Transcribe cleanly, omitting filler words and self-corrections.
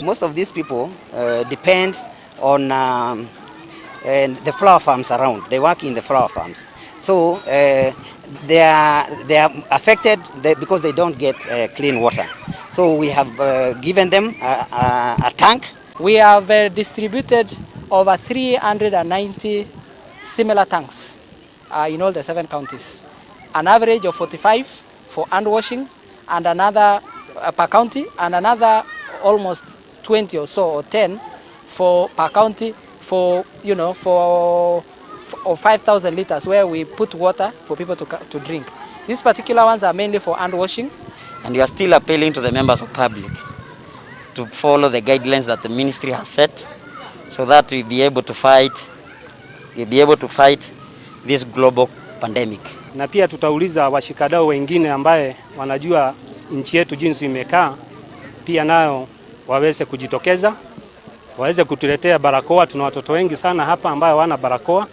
Most of these people depend on the flower farms around. They work in the flower farms, so they are affected because they don't get clean water. So we have given them a tank. We have distributed over 390 similar tanks in all the 7 counties. An average of 45 for hand washing, and another per county, and another almost 20 or so, or 10 for per county, for 5,000 liters, where we put water for people to drink. These particular ones are mainly for hand washing. And we are still appealing to the members of public to follow the guidelines that the ministry has set, so that we'll be able to fight this global pandemic. Na pia tutauliza washikadau wengine ambaye wanajua nchi yetu jinsi imekaa, pia nao waweze kujitokeza, waweze kutuletea barakoa. Tuna watoto wengi sana hapa ambao hawana barakoa.